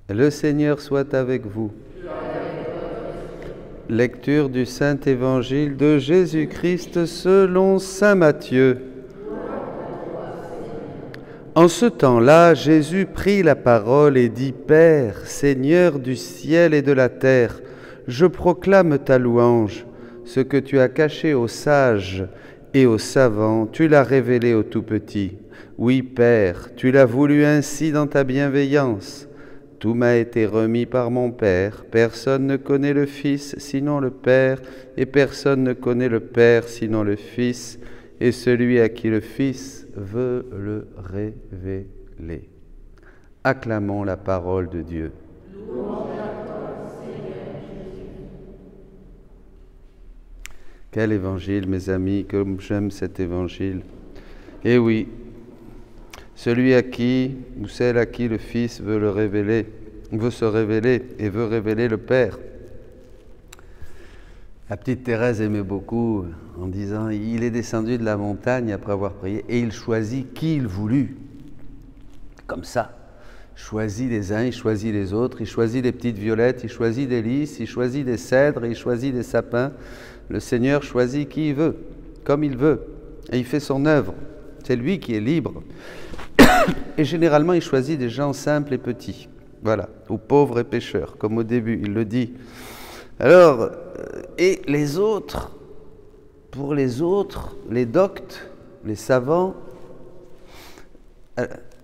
Le Seigneur soit avec vous. Lecture du Saint-Évangile de Jésus-Christ selon saint Matthieu. En ce temps-là, Jésus prit la parole et dit : Père, Seigneur du ciel et de la terre, je proclame ta louange. Ce que tu as caché aux sages et aux savants, tu l'as révélé aux tout-petits. Oui, Père, tu l'as voulu ainsi dans ta bienveillance. Tout m'a été remis par mon Père. Personne ne connaît le Fils sinon le Père, et personne ne connaît le Père sinon le Fils, et celui à qui le Fils veut le révéler. Acclamons la parole de Dieu. Quel évangile, mes amis, comme j'aime cet évangile. Eh oui, celui à qui, ou celle à qui le Fils veut le révéler, veut se révéler et veut révéler le Père. La petite Thérèse aimait beaucoup en disant, il est descendu de la montagne après avoir prié et il choisit qui il voulut. Comme ça. Il choisit les uns, il choisit les autres, il choisit des petites violettes, il choisit des lys, il choisit des cèdres, il choisit des sapins. Le Seigneur choisit qui il veut, comme il veut, et il fait son œuvre. C'est lui qui est libre. Et généralement, il choisit des gens simples et petits, voilà, ou pauvres et pécheurs, comme au début, il le dit. Alors, et les autres, pour les autres, les doctes, les savants,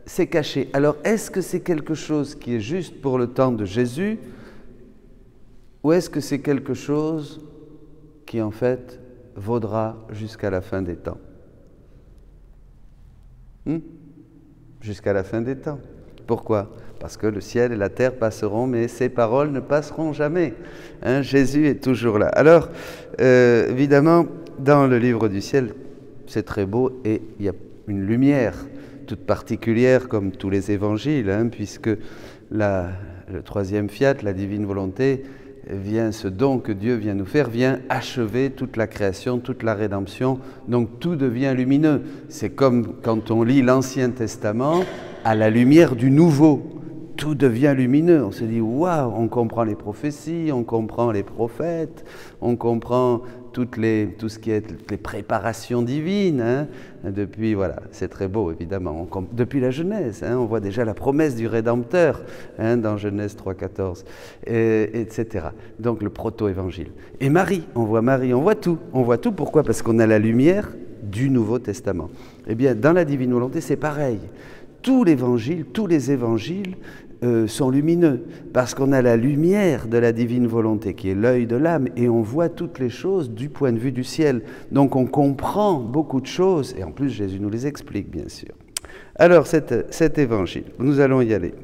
c'est caché. Alors, est-ce que c'est quelque chose qui est juste pour le temps de Jésus, ou est-ce que c'est quelque chose qui, en fait, vaudra jusqu'à la fin des temps? Jusqu'à la fin des temps. Pourquoi? Parce que le ciel et la terre passeront, mais ces paroles ne passeront jamais. Jésus est toujours là. Alors, évidemment, dans le livre du ciel, c'est très beau et il y a une lumière toute particulière comme tous les évangiles, puisque le troisième fiat, la divine volonté, vient, ce don que Dieu vient nous faire, vient achever toute la création, toute la rédemption, donc tout devient lumineux. C'est comme quand on lit l'Ancien Testament à la lumière du Nouveau, tout devient lumineux. On se dit, waouh, on comprend les prophéties, on comprend les prophètes, on comprend tout ce qui est les préparations divines. Depuis, voilà, c'est très beau, évidemment. Depuis la Genèse, on voit déjà la promesse du Rédempteur dans Genèse 3,14, etc. Donc le proto-évangile. Et Marie, on voit tout. On voit tout, pourquoi? Parce qu'on a la lumière du Nouveau Testament. Eh bien, dans la divine volonté, c'est pareil. Tous les évangiles sont lumineux, parce qu'on a la lumière de la divine volonté, qui est l'œil de l'âme, et on voit toutes les choses du point de vue du ciel. Donc on comprend beaucoup de choses, et en plus Jésus nous les explique, bien sûr. Alors cet évangile, nous allons y aller.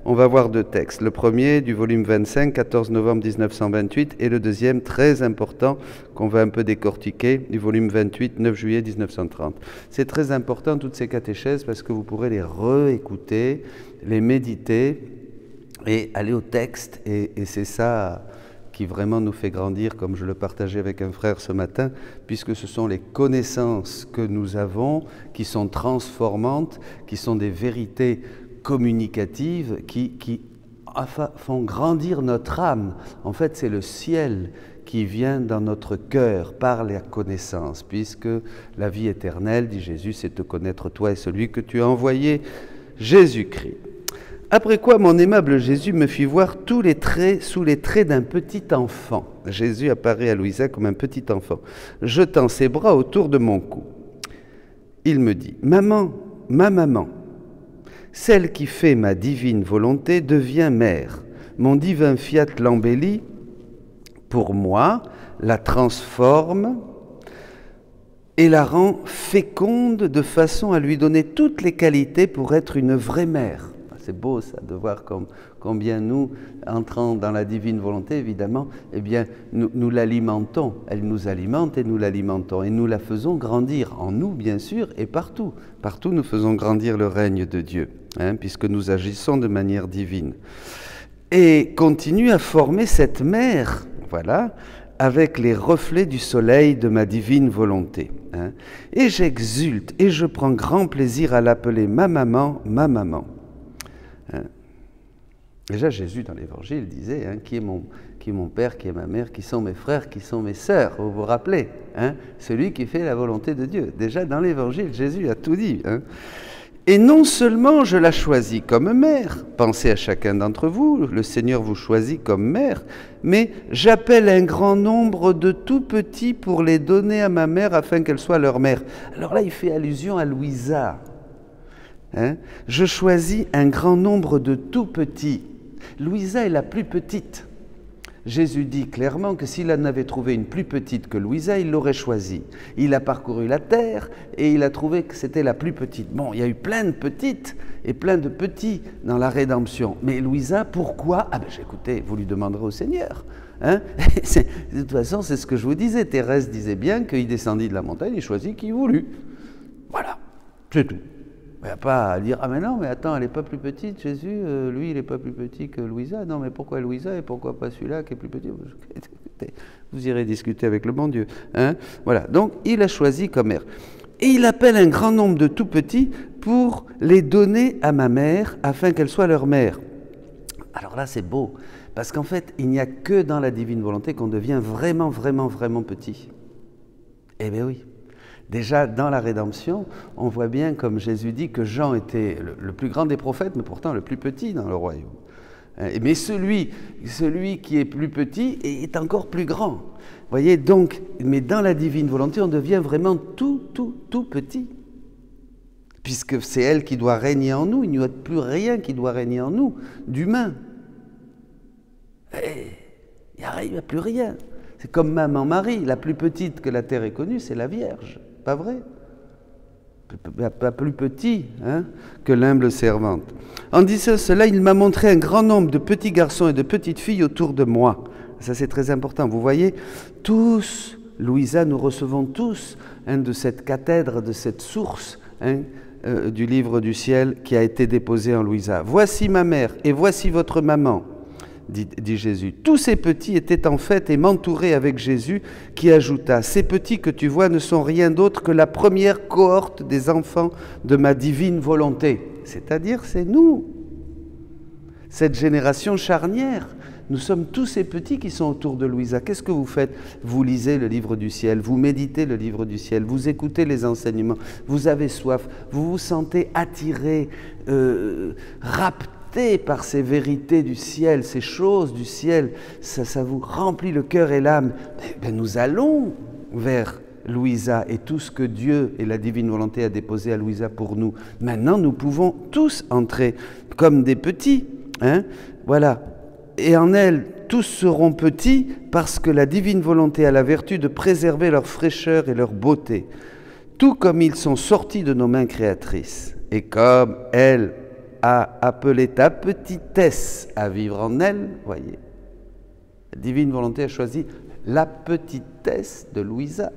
On va voir deux textes. Le premier du volume 25, 14 novembre 1928, et le deuxième, très important, qu'on va un peu décortiquer, du volume 28, 9 juillet 1930. C'est très important, toutes ces catéchèses, parce que vous pourrez les réécouter, les méditer et aller au texte. Et c'est ça qui vraiment nous fait grandir, comme je le partageais avec un frère ce matin, puisque ce sont les connaissances que nous avons qui sont transformantes, qui sont des vérités communicatives qui font grandir notre âme. En fait, c'est le ciel qui vient dans notre cœur par la connaissance, puisque la vie éternelle, dit Jésus, c'est te connaître toi et celui que tu as envoyé, Jésus-Christ. Après quoi, mon aimable Jésus me fit voir tous les traits sous les traits d'un petit enfant. Jésus apparaît à Louisa comme un petit enfant, jetant ses bras autour de mon cou. Il me dit : Maman, ma maman, celle qui fait ma divine volonté devient mère. Mon divin fiat l'embellit pour moi, la transforme et la rend féconde de façon à lui donner toutes les qualités pour être une vraie mère. C'est beau ça, de voir combien nous, entrant dans la divine volonté, évidemment, eh bien, nous l'alimentons. Elle nous alimente et nous l'alimentons. Et nous la faisons grandir, en nous, bien sûr, et partout. Partout, nous faisons grandir le règne de Dieu, puisque nous agissons de manière divine. Et continue à former cette mère, voilà, avec les reflets du soleil de ma divine volonté. Et j'exulte et je prends grand plaisir à l'appeler ma maman, ma maman. Déjà, Jésus, dans l'Évangile, disait hein, qui est mon père, qui est ma mère, qui sont mes frères, qui sont mes sœurs. Vous vous rappelez hein, celui qui fait la volonté de Dieu. Déjà, dans l'Évangile, Jésus a tout dit. Hein. Et non seulement je la choisis comme mère, pensez à chacun d'entre vous, le Seigneur vous choisit comme mère, mais j'appelle un grand nombre de tout petits pour les donner à ma mère afin qu'elle soit leur mère. Alors là, il fait allusion à Louisa. Hein? Je choisis un grand nombre de tout petits. Louisa est la plus petite. Jésus dit clairement que s'il en avait trouvé une plus petite que Louisa, il l'aurait choisie. Il a parcouru la terre et il a trouvé que c'était la plus petite. Bon, il y a eu plein de petites et plein de petits dans la rédemption. Mais Louisa, pourquoi? Ah ben écoutez, vous lui demanderez au Seigneur. Hein? De toute façon, c'est ce que je vous disais. Thérèse disait bien qu'il descendit de la montagne et choisit qui voulut. Voilà, c'est tout. Il n'y a pas à dire « Ah mais non, mais attends, elle n'est pas plus petite, Jésus, lui, il n'est pas plus petit que Louisa. Non, mais pourquoi Louisa et pourquoi pas celui-là qui est plus petit ?» Vous irez discuter avec le bon Dieu. Hein? Voilà, donc il a choisi comme mère. Et il appelle un grand nombre de tout petits pour les donner à ma mère afin qu'elle soit leur mère. Alors là, c'est beau, parce qu'en fait, il n'y a que dans la divine volonté qu'on devient vraiment, vraiment, vraiment petit. Eh bien oui. Déjà, dans la rédemption, on voit bien, comme Jésus dit, que Jean était le plus grand des prophètes, mais pourtant le plus petit dans le royaume. Mais celui qui est plus petit est encore plus grand. Vous voyez, donc, mais dans la divine volonté, on devient vraiment tout petit. Puisque c'est elle qui doit régner en nous, il n'y a plus rien qui doit régner en nous, d'humain. Il n'y a plus rien. C'est comme Maman Marie, la plus petite que la terre ait connue, c'est la Vierge. Pas vrai? Pas plus petit hein, que l'humble servante. En disant cela, il m'a montré un grand nombre de petits garçons et de petites filles autour de moi. Ça, c'est très important. Vous voyez, tous, Louisa, nous recevons tous hein, de cette cathèdre, de cette source hein, du livre du ciel qui a été déposé en Louisa. Voici ma mère et voici votre maman. Dit Jésus. Tous ces petits étaient en fête et m'entouraient avec Jésus qui ajouta, ces petits que tu vois ne sont rien d'autre que la première cohorte des enfants de ma divine volonté. C'est-à-dire, c'est nous. Cette génération charnière. Nous sommes tous ces petits qui sont autour de Louisa. Qu'est-ce que vous faites? Vous lisez le livre du ciel, vous méditez le livre du ciel, vous écoutez les enseignements, vous avez soif, vous vous sentez attiré, rapté par ces vérités du ciel, ces choses du ciel, ça vous remplit le cœur et l'âme. Nous allons vers Louisa et tout ce que Dieu et la divine volonté a déposé à Louisa pour nous. Maintenant, nous pouvons tous entrer comme des petits. Hein? Voilà. Et en elle, tous seront petits parce que la divine volonté a la vertu de préserver leur fraîcheur et leur beauté, tout comme ils sont sortis de nos mains créatrices. Et comme elle a appelé ta petitesse à vivre en elle, voyez, la divine volonté a choisi la petitesse de Louisa.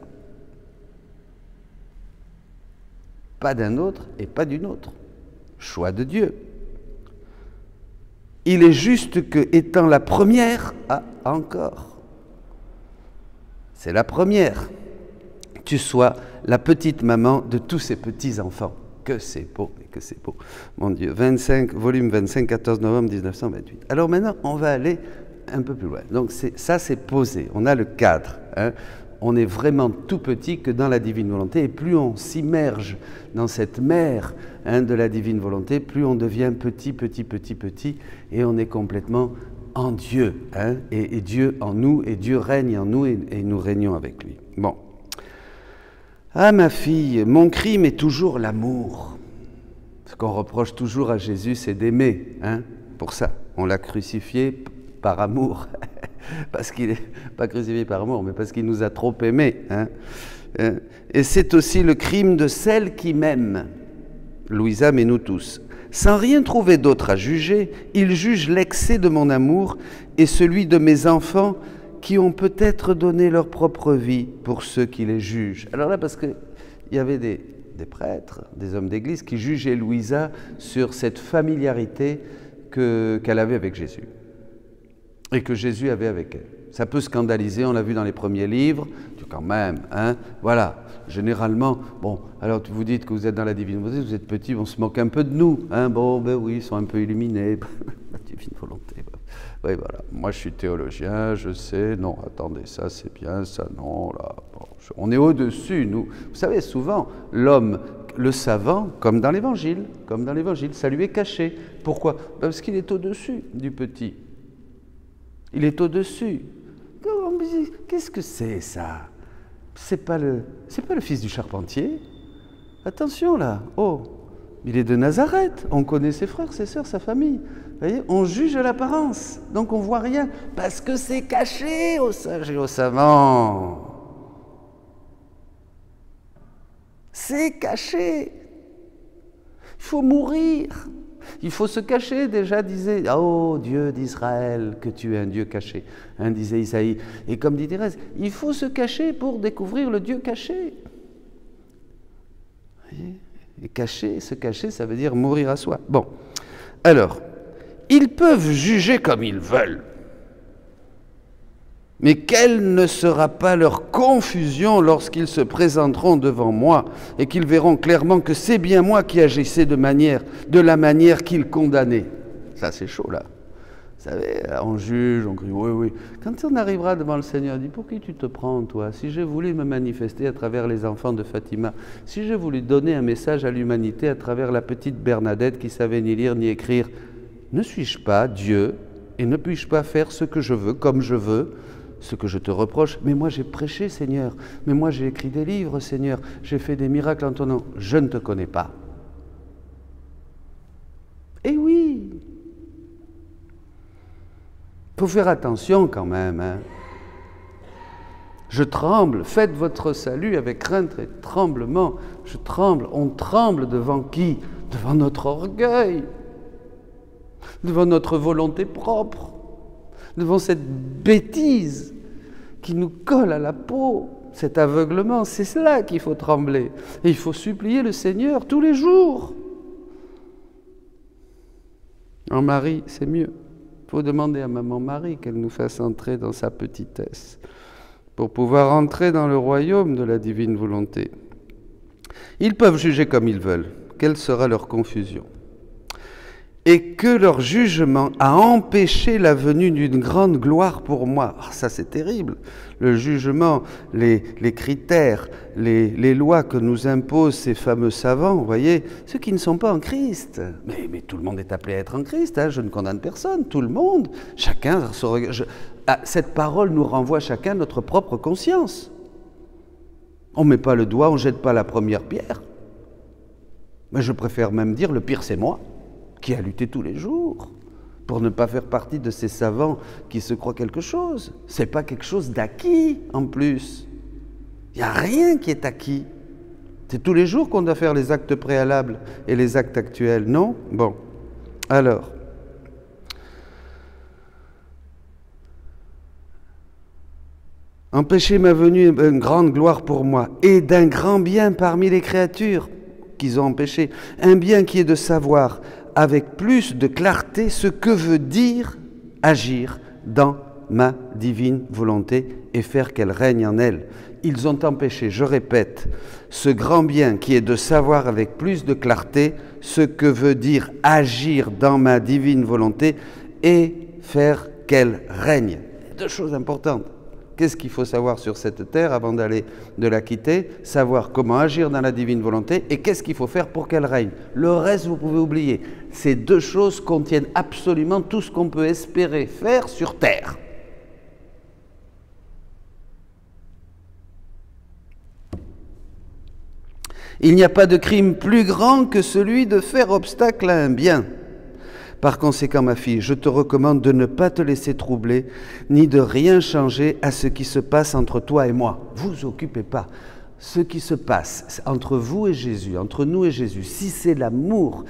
Pas d'un autre et pas d'une autre. Choix de Dieu. Il est juste que, étant la première, encore, c'est la première, tu sois la petite maman de tous ces petits-enfants. Que c'est beau, que c'est beau. Mon Dieu, volume 25, 14 novembre 1928. Alors maintenant, on va aller un peu plus loin. Donc ça, c'est posé. On a le cadre. Hein. On est vraiment tout petit que dans la divine volonté. Et plus on s'immerge dans cette mer hein, de la divine volonté, plus on devient petit, petit, petit, petit. Et on est complètement en Dieu. Hein, et Dieu en nous, et Dieu règne en nous, et nous régnons avec lui. Bon. Ah ma fille, mon crime est toujours l'amour. Ce qu'on reproche toujours à Jésus, c'est d'aimer. Hein, pour ça, on l'a crucifié par amour. Parce qu'il n'est pas crucifié par amour, mais parce qu'il nous a trop aimés. Hein. Et c'est aussi le crime de celle qui m'aime, Louisa, mais nous tous. Sans rien trouver d'autre à juger, il juge l'excès de mon amour et celui de mes enfants qui ont peut-être donné leur propre vie pour ceux qui les jugent. Alors là, parce qu'il y avait des prêtres, des hommes d'église qui jugeaient Louisa sur cette familiarité qu'elle avait avec Jésus. Et que Jésus avait avec elle. Ça peut scandaliser, on l'a vu dans les premiers livres, quand même, hein, voilà, généralement, bon, alors vous dites que vous êtes dans la divine volonté, vous êtes petits, on se moque un peu de nous, hein, bon, ben oui, ils sont un peu illuminés, divine volonté. Oui, voilà. Moi, je suis théologien, je sais. Non, attendez, ça c'est bien, ça non. Là, bon, on est au-dessus, nous. Vous savez, souvent, l'homme, le savant, comme dans l'Évangile, ça lui est caché. Pourquoi? Parce qu'il est au-dessus du petit. Il est au-dessus. Qu'est-ce que c'est ça? C'est pas le fils du charpentier? Attention là. Oh, il est de Nazareth. On connaît ses frères, ses sœurs, sa famille. Vous voyez, on juge l'apparence. Donc on voit rien parce que c'est caché aux sages et aux savants. C'est caché. Il faut mourir. Il faut se cacher, déjà disait « Oh Dieu d'Israël, que tu es un Dieu caché », disait Isaïe. Et comme dit Thérèse, il faut se cacher pour découvrir le Dieu caché. Vous voyez? Et cacher, se cacher, ça veut dire mourir à soi. Bon, alors, ils peuvent juger comme ils veulent. Mais quelle ne sera pas leur confusion lorsqu'ils se présenteront devant moi et qu'ils verront clairement que c'est bien moi qui agissais de la manière qu'ils condamnaient. Ça c'est chaud là. Vous savez, on juge, on crie oui, oui. Quand on arrivera devant le Seigneur, on dit pour qui tu te prends toi? Si j'ai voulu me manifester à travers les enfants de Fatima, si j'ai voulu donner un message à l'humanité à travers la petite Bernadette qui savait ni lire ni écrire, ne suis-je pas Dieu et ne puis-je pas faire ce que je veux, comme je veux? Ce que je te reproche, mais moi j'ai prêché, Seigneur, mais moi j'ai écrit des livres, Seigneur, j'ai fait des miracles en ton nom, je ne te connais pas. Eh oui, il faut faire attention quand même. Hein. Je tremble, faites votre salut avec crainte et tremblement. Je tremble, on tremble devant qui? Devant notre orgueil, devant notre volonté propre, devant cette bêtise qui nous colle à la peau, cet aveuglement, c'est cela qu'il faut trembler. Et il faut supplier le Seigneur tous les jours. En Marie, c'est mieux. Il faut demander à Maman Marie qu'elle nous fasse entrer dans sa petitesse pour pouvoir entrer dans le royaume de la divine volonté. Ils peuvent juger comme ils veulent. Quelle sera leur confusion? Et que leur jugement a empêché la venue d'une grande gloire pour moi. Ah, ça c'est terrible. Le jugement, les critères, les lois que nous imposent ces fameux savants, vous voyez, ceux qui ne sont pas en Christ. Mais tout le monde est appelé à être en Christ, hein, je ne condamne personne, tout le monde. Chacun se regarde. Cette parole nous renvoie chacun notre propre conscience. On ne met pas le doigt, on ne jette pas la première pierre. Mais je préfère même dire, le pire c'est moi, qui a lutté tous les jours pour ne pas faire partie de ces savants qui se croient quelque chose. Ce n'est pas quelque chose d'acquis en plus. Il n'y a rien qui est acquis. C'est tous les jours qu'on doit faire les actes préalables et les actes actuels, non? Bon, alors. Empêcher ma venue une grande gloire pour moi et d'un grand bien parmi les créatures qu'ils ont empêché, un bien qui est de savoir avec plus de clarté ce que veut dire agir dans ma divine volonté et faire qu'elle règne en elle. Ils ont empêché, je répète, ce grand bien qui est de savoir avec plus de clarté ce que veut dire agir dans ma divine volonté et faire qu'elle règne. Deux choses importantes. Qu'est-ce qu'il faut savoir sur cette terre avant de la quitter? Savoir comment agir dans la divine volonté et qu'est-ce qu'il faut faire pour qu'elle règne. Le reste, vous pouvez oublier. Ces deux choses contiennent absolument tout ce qu'on peut espérer faire sur terre. Il n'y a pas de crime plus grand que celui de faire obstacle à un bien. Par conséquent, ma fille, je te recommande de ne pas te laisser troubler, ni de rien changer à ce qui se passe entre toi et moi. Vous occupez pas. Ce qui se passe entre vous et Jésus, entre nous et Jésus, si c'est l'amour,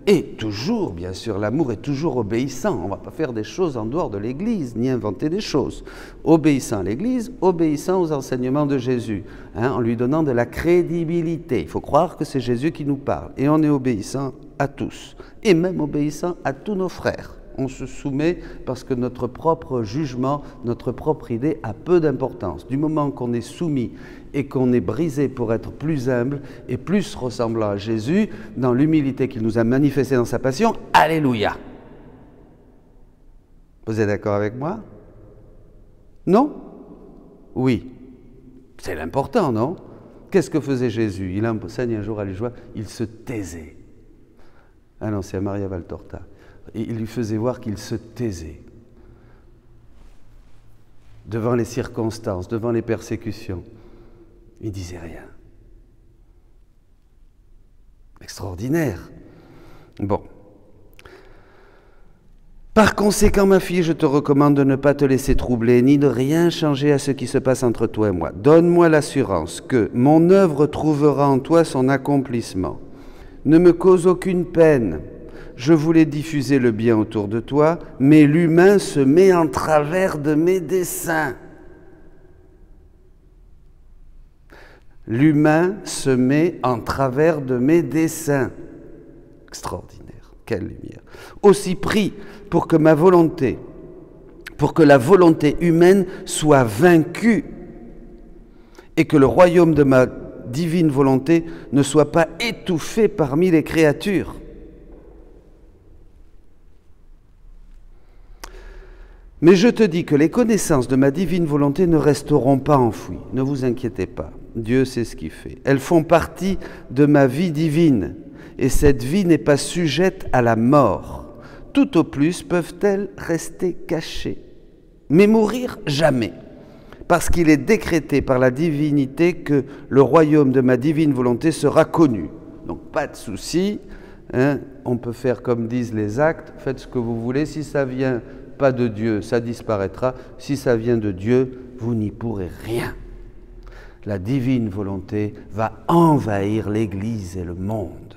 et toujours, bien sûr, l'amour est toujours obéissant. On ne va pas faire des choses en dehors de l'Église, ni inventer des choses. Obéissant à l'Église, obéissant aux enseignements de Jésus, en lui donnant de la crédibilité. Il faut croire que c'est Jésus qui nous parle. Et on est obéissant à tous, et même obéissant à tous nos frères. On se soumet parce que notre propre jugement, notre propre idée a peu d'importance. Du moment qu'on est soumis et qu'on est brisé pour être plus humble et plus ressemblant à Jésus, dans l'humilité qu'il nous a manifestée dans sa passion, alléluia. Vous êtes d'accord avec moi? Non? Oui. C'est l'important, non? Qu'est-ce que faisait Jésus? Il enseigne un jour à les joie, il se taisait. Ah non, c'est à Maria Valtorta. Et il lui faisait voir qu'il se taisait. Devant les circonstances, devant les persécutions. Il ne disait rien. Extraordinaire. Bon. Par conséquent, ma fille, je te recommande de ne pas te laisser troubler, ni de rien changer à ce qui se passe entre toi et moi. Donne-moi l'assurance que mon œuvre trouvera en toi son accomplissement. Ne me cause aucune peine. Je voulais diffuser le bien autour de toi, mais l'humain se met en travers de mes desseins. L'humain se met en travers de mes desseins. Extraordinaire, quelle lumière. Aussi prie pour que ma volonté, pour que la volonté humaine soit vaincue et que le royaume de ma divine volonté ne soit pas étouffé parmi les créatures. Mais je te dis que les connaissances de ma divine volonté ne resteront pas enfouies. Ne vous inquiétez pas, Dieu sait ce qu'il fait. Elles font partie de ma vie divine, et cette vie n'est pas sujette à la mort. Tout au plus peuvent-elles rester cachées, mais mourir jamais, parce qu'il est décrété par la divinité que le royaume de ma divine volonté sera connu. Donc pas de souci, hein, on peut faire comme disent les actes, faites ce que vous voulez, si ça vient pas de Dieu, ça disparaîtra. Si ça vient de Dieu, vous n'y pourrez rien. La divine volonté va envahir l'Église et le monde.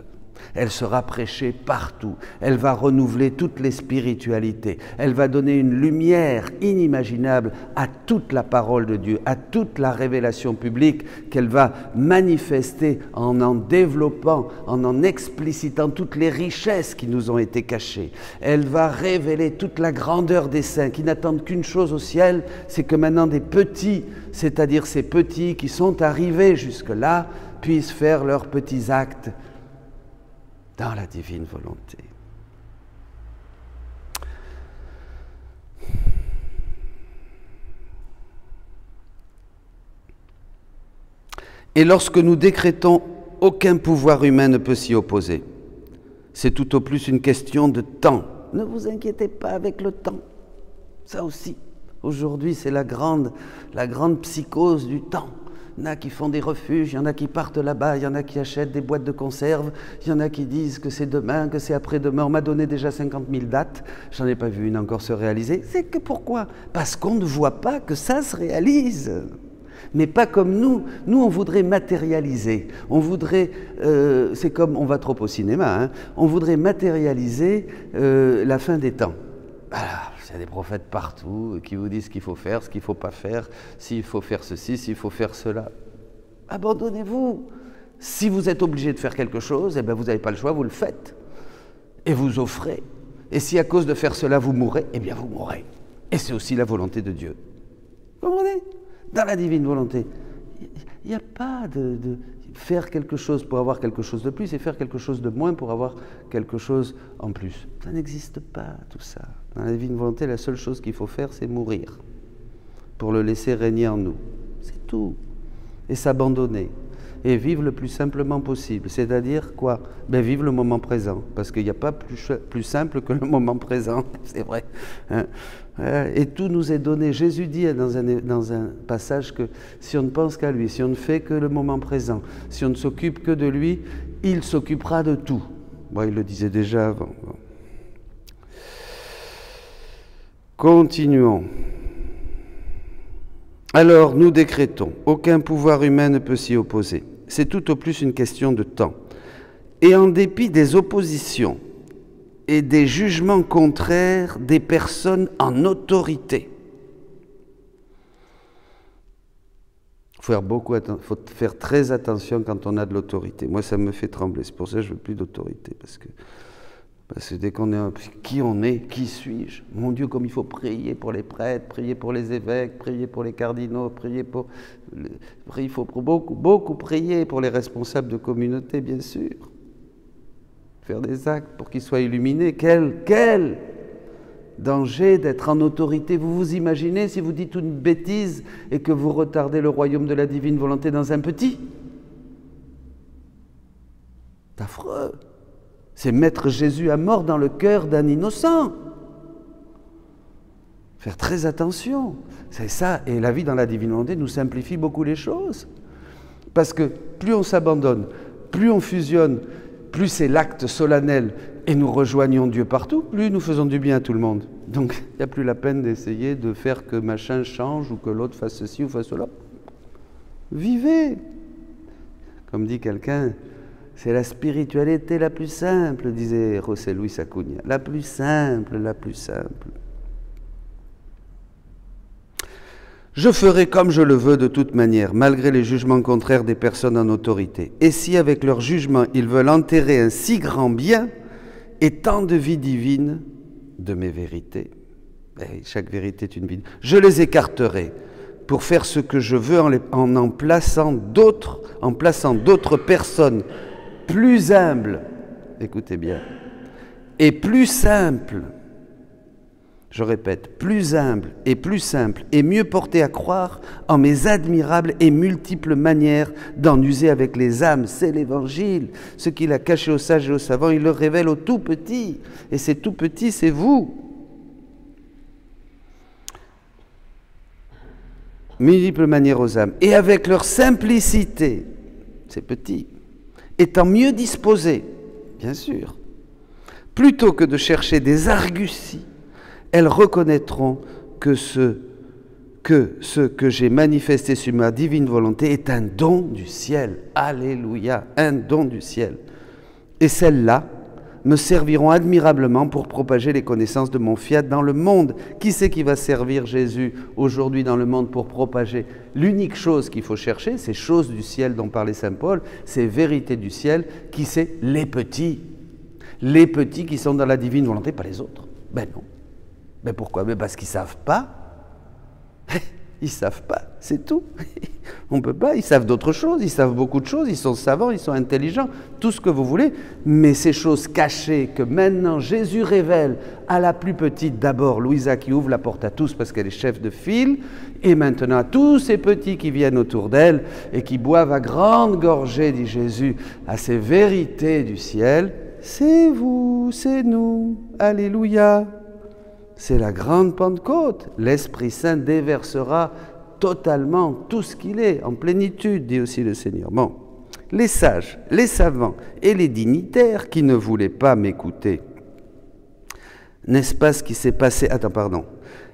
Elle sera prêchée partout. Elle va renouveler toutes les spiritualités. Elle va donner une lumière inimaginable à toute la parole de Dieu, à toute la révélation publique qu'elle va manifester en développant, en explicitant toutes les richesses qui nous ont été cachées. Elle va révéler toute la grandeur des saints qui n'attendent qu'une chose au ciel, c'est que maintenant des petits, c'est-à-dire ces petits qui sont arrivés jusque-là, puissent faire leurs petits actes dans la divine volonté. Et lorsque nous décrétons « aucun pouvoir humain ne peut s'y opposer », c'est tout au plus une question de temps. Ne vous inquiétez pas avec le temps. Ça aussi, aujourd'hui, c'est la grande psychose du temps. Il y en a qui font des refuges, il y en a qui partent là-bas, il y en a qui achètent des boîtes de conserve, il y en a qui disent que c'est demain, que c'est après-demain. On m'a donné déjà 50 000 dates, j'en ai pas vu une encore se réaliser. C'est que pourquoi? Parce qu'on ne voit pas que ça se réalise. Mais pas comme nous. Nous, on voudrait matérialiser. On voudrait, c'est comme, on va trop au cinéma, hein, on voudrait matérialiser la fin des temps. Voilà. Il y a des prophètes partout qui vous disent ce qu'il faut faire, ce qu'il ne faut pas faire, s'il faut faire ceci, s'il faut faire cela. Abandonnez-vous. Si vous êtes obligé de faire quelque chose, eh bien vous n'avez pas le choix, vous le faites. Et vous offrez. Et si à cause de faire cela vous mourrez, eh bien vous mourrez. Et c'est aussi la volonté de Dieu. Vous comprenez? Dans la divine volonté, il n'y a pas de faire quelque chose pour avoir quelque chose de plus et faire quelque chose de moins pour avoir quelque chose en plus. Ça n'existe pas, tout ça. Dans la divine volonté, la seule chose qu'il faut faire, c'est mourir pour le laisser régner en nous. C'est tout. Et s'abandonner. Et vivre le plus simplement possible. C'est-à-dire quoi? Ben, vivre le moment présent. Parce qu'il n'y a pas plus simple que le moment présent. C'est vrai. Hein? Et tout nous est donné. Jésus dit dans un passage que si on ne pense qu'à lui, si on ne fait que le moment présent, si on ne s'occupe que de lui, il s'occupera de tout. Bon, il le disait déjà avant. Bon. Continuons. Alors, nous décrétons, aucun pouvoir humain ne peut s'y opposer. C'est tout au plus une question de temps. Et en dépit des oppositions et des jugements contraires des personnes en autorité. Il faut faire très attention quand on a de l'autorité. Moi, ça me fait trembler. C'est pour ça que je ne veux plus d'autorité. Parce que dès qu'on est qui on est, qui suis-je? Mon Dieu, comme il faut prier pour les prêtres, prier pour les évêques, prier pour les cardinaux, il faut beaucoup prier pour les responsables de communauté, bien sûr. Faire des actes pour qu'ils soient illuminés. danger d'être en autorité. Vous vous imaginez si vous dites une bêtise et que vous retardez le royaume de la divine volonté dans un petit? C'est affreux. C'est mettre Jésus à mort dans le cœur d'un innocent. Faire très attention. C'est ça. Et la vie dans la divine volonté nous simplifie beaucoup les choses. Parce que plus on s'abandonne, plus on fusionne, plus c'est l'acte solennel et nous rejoignons Dieu partout, plus nous faisons du bien à tout le monde. Donc, il n'y a plus la peine d'essayer de faire que machin change ou que l'autre fasse ceci ou fasse cela. Vivez. Comme dit quelqu'un, c'est la spiritualité la plus simple, disait José Luis Acuña. La plus simple, la plus simple. Je ferai comme je le veux de toute manière, malgré les jugements contraires des personnes en autorité. Et si avec leur jugement, ils veulent enterrer un si grand bien et tant de vie divine de mes vérités, et chaque vérité est une vie, je les écarterai pour faire ce que je veux en plaçant d'autres personnes plus humbles, écoutez bien, et plus simples. Je répète, plus humble et plus simple et mieux porté à croire en mes admirables et multiples manières d'en user avec les âmes. C'est l'Évangile. Ce qu'il a caché aux sages et aux savants, il le révèle aux tout petits. Et ces tout petits, c'est vous. Multiples manières aux âmes. Et avec leur simplicité, ces petits, étant mieux disposés, bien sûr, plutôt que de chercher des arguties, elles reconnaîtront que ce que j'ai manifesté sur ma divine volonté est un don du ciel. Alléluia, un don du ciel. Et celles-là me serviront admirablement pour propager les connaissances de mon fiat dans le monde. Qui c'est qui va servir Jésus aujourd'hui dans le monde pour propager? L'unique chose qu'il faut chercher, c'est choses du ciel dont parlait saint Paul, c'est vérité du ciel, qui c'est? Les petits. Les petits qui sont dans la divine volonté, pas les autres. Ben non. Mais pourquoi? Mais parce qu'ils ne savent pas. Ils ne savent pas, c'est tout. On ne peut pas, ils savent d'autres choses, ils savent beaucoup de choses, ils sont savants, ils sont intelligents, tout ce que vous voulez. Mais ces choses cachées que maintenant Jésus révèle à la plus petite, d'abord Louisa qui ouvre la porte à tous parce qu'elle est chef de file, et maintenant à tous ces petits qui viennent autour d'elle et qui boivent à grande gorgée, dit Jésus, à ces vérités du ciel, c'est vous, c'est nous, alléluia. C'est la grande Pentecôte. L'Esprit Saint déversera totalement tout ce qu'il est, en plénitude, dit aussi le Seigneur. Bon, les sages, les savants et les dignitaires qui ne voulaient pas m'écouter. N'est-ce pas ce qui s'est passé? Attends, pardon.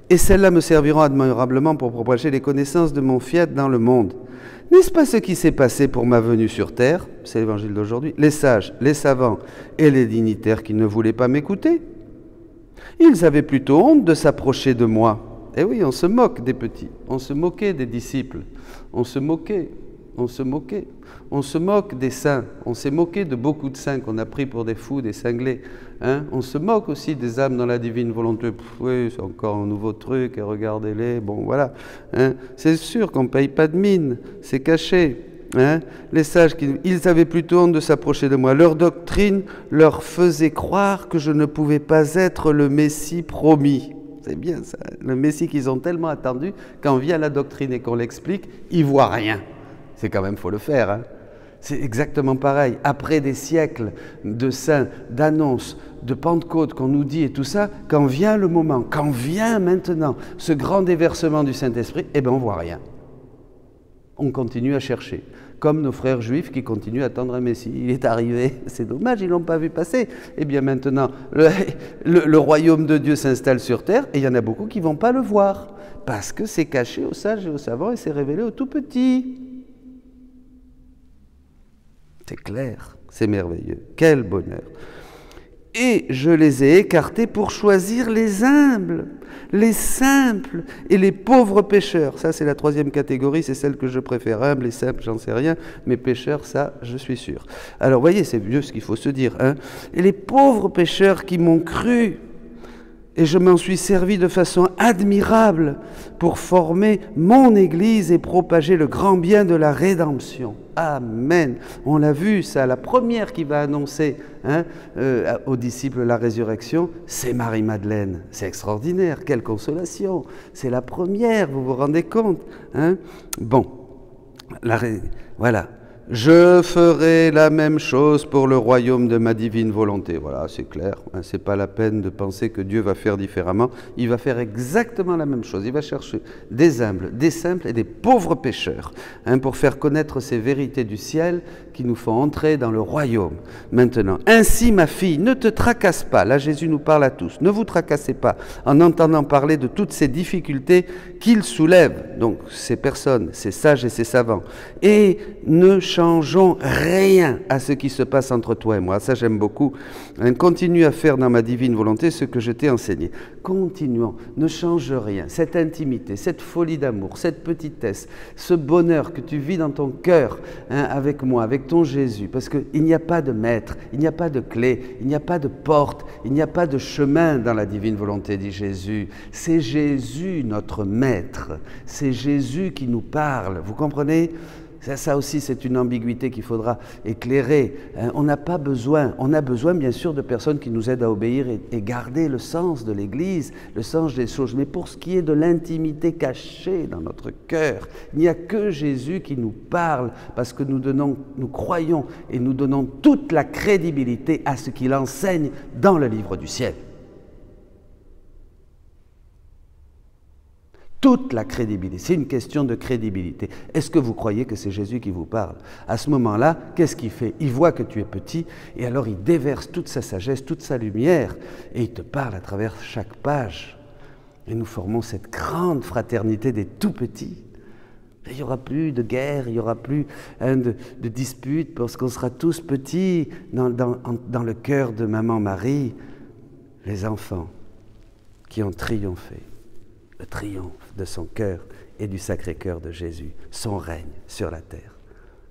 Et celles-là me serviront admirablement pour propager les connaissances de mon fiat dans le monde. N'est-ce pas ce qui s'est passé pour ma venue sur terre? C'est l'évangile d'aujourd'hui. Les sages, les savants et les dignitaires qui ne voulaient pas m'écouter. Ils avaient plutôt honte de s'approcher de moi. Eh oui, on se moque des petits, on se moquait des disciples, on se moque des saints, on s'est moqué de beaucoup de saints qu'on a pris pour des fous, des cinglés. Hein? On se moque aussi des âmes dans la divine volonté. Oui, c'est encore un nouveau truc, et regardez-les, bon voilà. Hein? C'est sûr qu'on ne paye pas de mine, c'est caché. Hein? Les sages, ils avaient plutôt honte de s'approcher de moi. Leur doctrine leur faisait croire que je ne pouvais pas être le Messie promis. C'est bien ça, le Messie qu'ils ont tellement attendu, quand vient la doctrine et qu'on l'explique, ils ne voient rien. C'est quand même, faut le faire. Hein? C'est exactement pareil. Après des siècles de saints, d'annonces, de Pentecôte qu'on nous dit et tout ça, quand vient le moment, quand vient maintenant ce grand déversement du Saint-Esprit, eh bien on ne voit rien. On continue à chercher. Comme nos frères juifs qui continuent à attendre un Messie. Il est arrivé, c'est dommage, ils ne l'ont pas vu passer. Eh bien maintenant, le royaume de Dieu s'installe sur terre et il y en a beaucoup qui ne vont pas le voir. Parce que c'est caché aux sages et aux savants et c'est révélé aux tout petits. C'est clair, c'est merveilleux. Quel bonheur. Et je les ai écartés pour choisir les humbles, les simples et les pauvres pécheurs. Ça, c'est la troisième catégorie, c'est celle que je préfère. Humbles et simples, j'en sais rien, mais pécheurs, ça, je suis sûr. Alors, voyez, c'est mieux ce qu'il faut se dire. Hein. Et les pauvres pécheurs qui m'ont cru, Et je m'en suis servi de façon admirable pour former mon Église et propager le grand bien de la rédemption. Amen. On l'a vu, ça, la première qui va annoncer aux disciples la résurrection, c'est Marie-Madeleine. C'est extraordinaire, quelle consolation. C'est la première, vous vous rendez compte, hein? Bon, voilà. Je ferai la même chose pour le royaume de ma divine volonté. Voilà, c'est clair. C'est pas la peine de penser que Dieu va faire différemment. Il va faire exactement la même chose. Il va chercher des humbles, des simples et des pauvres pécheurs pour faire connaître ces vérités du ciel qui nous font entrer dans le royaume. Maintenant, ainsi ma fille, ne te tracasse pas. Là, Jésus nous parle à tous. Ne vous tracassez pas en entendant parler de toutes ces difficultés qu'il soulève. Donc, ces personnes, ces sages et ces savants. Et ne changeons rien à ce qui se passe entre toi et moi. Ça, j'aime beaucoup. Continue à faire dans ma divine volonté ce que je t'ai enseigné. Continuons. Ne change rien. Cette intimité, cette folie d'amour, cette petitesse, ce bonheur que tu vis dans ton cœur avec moi, avec ton Jésus. Parce qu'il n'y a pas de maître, il n'y a pas de clé, il n'y a pas de porte, il n'y a pas de chemin dans la divine volonté, dit Jésus. C'est Jésus notre maître. C'est Jésus qui nous parle. Vous comprenez ? Ça aussi, c'est une ambiguïté qu'il faudra éclairer. On n'a pas besoin, on a besoin bien sûr de personnes qui nous aident à obéir et garder le sens de l'Église, le sens des choses. Mais pour ce qui est de l'intimité cachée dans notre cœur, il n'y a que Jésus qui nous parle parce que nous croyons et nous donnons toute la crédibilité à ce qu'il enseigne dans le livre du ciel. Toute la crédibilité. C'est une question de crédibilité. Est-ce que vous croyez que c'est Jésus qui vous parle? À ce moment-là, qu'est-ce qu'il fait? Il voit que tu es petit et alors il déverse toute sa sagesse, toute sa lumière et il te parle à travers chaque page. Et nous formons cette grande fraternité des tout-petits. Il n'y aura plus de guerre, il n'y aura plus de disputes parce qu'on sera tous petits dans le cœur de Maman Marie, les enfants qui ont triomphé. Le triomphe de son cœur et du Sacré-Cœur de Jésus, son règne sur la terre.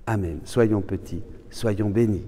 Amen. Soyons petits, soyons bénis.